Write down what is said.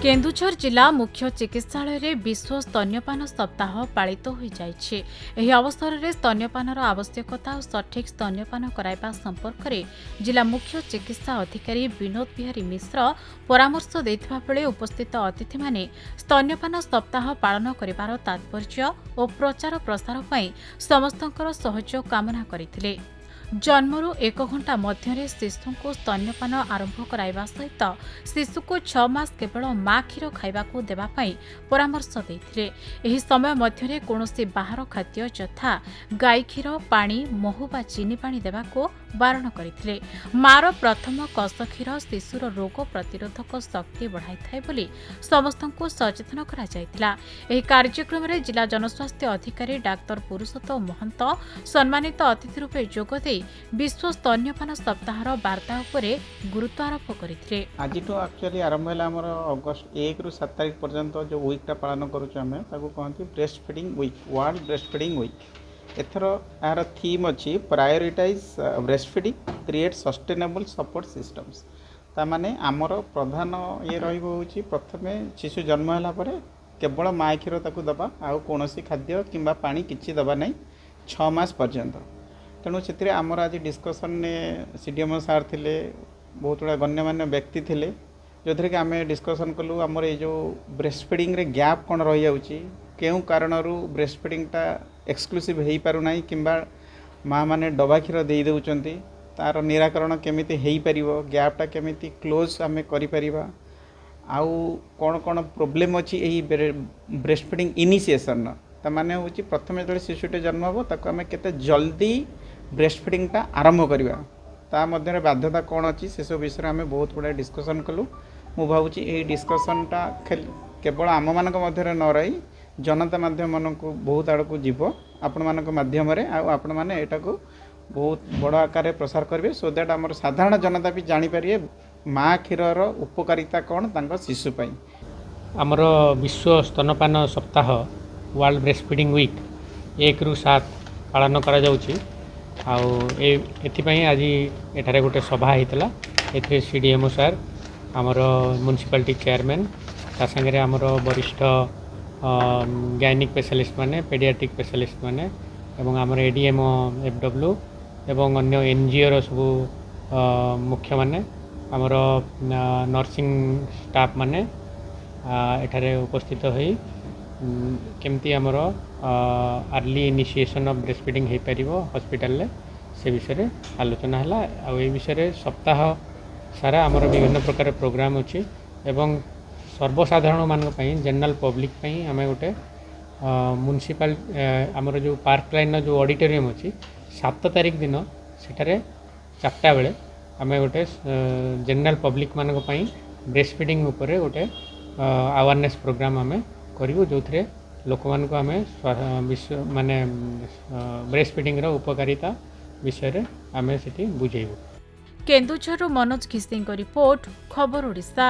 केन्दुझर जिला मुख्य चिकित्सालय रे विश्व स्तन्यपान सप्ताह पालित हो जाइछि। एही अवसर में स्तन्यपानर आवश्यकता और सठिक स्तन्यपान कराइबा संपर्क में जिला मुख्य चिकित्सा अधिकारी विनोद बिहारी मिश्र परामर्श देथिबा बेले उपस्थित अतिथि माने स्तन्यपान सप्ताह पालन करिबार तात्पर्य और प्रचार प्रसार पई समस्तंकर सहयोग कामना करथिले। जन्मरू 1 घंटा मध्य शिशु को स्तन्यपान आरंभ कराइबा सहित शिशु को 6 मास केवल माँ क्षीर खाइबाकू देवाई परामर्श देथिले। एही समय मध्य कौनसी बाहर खाद्य यथा गाई क्षीर पानी महू बा चीनी पानी देवाकू बारण करथिले। मार प्रथम कष क्षीर शिशुर रोग प्रतिरोधक शक्ति बढ़ाई थाए बोली समस्तंकु सचेतन करा जायतिला। एही कार्यक्रम में जिला जनस्वास्थ्य अधिकारी डाक्टर पुरुषोत्तम महंत सम्मानित अतिथि रूपे जोग दे विश्व स्तन्यपान सप्ताहर वार्ता उपरे गुरुत्व आरोप करथिले। आज एक्चुअली आरंभ है आमर अगस्त 1 ରୁ 7 तारिख पर्यंत जो वीकटा पालन करुँ आम ताकू कहते breast feeding week world breast feeding week. एथर यार थीम अच्छी prioritise breast feeding create sustainable support systems. तामाने आमर प्रधान ये रही प्रथमे शिशु जन्म है केवल माँ क्षीर ताकू दबा आउ कौन खाद्य कि पानी किसी दबा नहीं 6 मास पर्यंत। तेणु से आमर आज डिस्कसन ने सीडीएमओ सार थे बहुत गुड़ा गण्यमान्य व्यक्ति थे जो थे कि आम डिस्कसन कलु आमर ये जो ब्रेस्ट फीडिंग रे गैप कौन रही जाऊँगी क्यों कारण ब्रेस्ट फीडिंगटा एक्सक्लूसिव हो पारना कि माँ मैंने डबा क्षीर दे दौरान तार निराकरण केमिति हो पार गैपटा केमिति क्लोज आम कर आउ कौन कौन प्रोब्लेम अच्छी यही ब्रेस्ट फीडिंग इनिशिएशन ताने हूँ प्रथम जो शिशुटे जन्म हम ताको आम केते जल्दी ब्रेस्ट फीडिंगटा आरंभ करवा ता मध्य बाध्यता कौन अच्छी से सब विषय में बहुत गुड़ा डिस्कसन कलु। मु भावुची यही डिस्कसनटा केवल आम मान मध्य न रही जनता माध्यम को बहुत आड़ को जीव आपण मान माध्यम आपण मैंने यहाँ को बहुत बड़ आकार प्रसार करेंगे सो दैट आम साधारण जनता भी जानीपारे माँ क्षीर उपकारिता कौन तांको शिशुपाई। आमर विश्व स्तनपान सप्ताह वर्ल्ड ब्रेस्ट फीडिंग वीक 1 ରୁ 7 पालन करा जाउची। आज एठारे गोटे सभा होता ए सीडीएमओ सार आमर म्युनिसिपालिटी चेयरमैन ता संगे आमर वरिष्ठ गायनिक स्पेशलिस्ट माने पेडियाट्रिक स्पेशलिस्ट माने एवं आमर एडीएमओ एफडब्ल्यू एवं अन्य एनजीओ रो सब मुख्य माने आमर नर्सिंग स्टाफ माने एठारे उपस्थित होई केमती आमर early initiation of breast feeding हो पार हॉस्पिटल से विषय आलोचना है। आ विषय सप्ताह सारा आमर विभिन्न प्रकार प्रोग्राम अच्छी एवं सर्वसाधारण मान जनरल पब्लिक आम गोटे म्युनिसिपल आमर जो पार्क लाइन जो ऑडिटोरियम अच्छी 7 तारिख दिन सेठारे 4टा बेले आम गोटे जनरल पब्लिक मान ब्रेस्ट फीडिंग उपरे गोटे अवेयरनेस प्रोग्राम आम करूँ जो थे लोक मान को आम विश्व माने ब्रेस्ट फीडिंग रो उपकारिता विषय आम से बुझेबू। केन्दुझर मनोज घिसिंग रिपोर्ट खबर ओडिशा।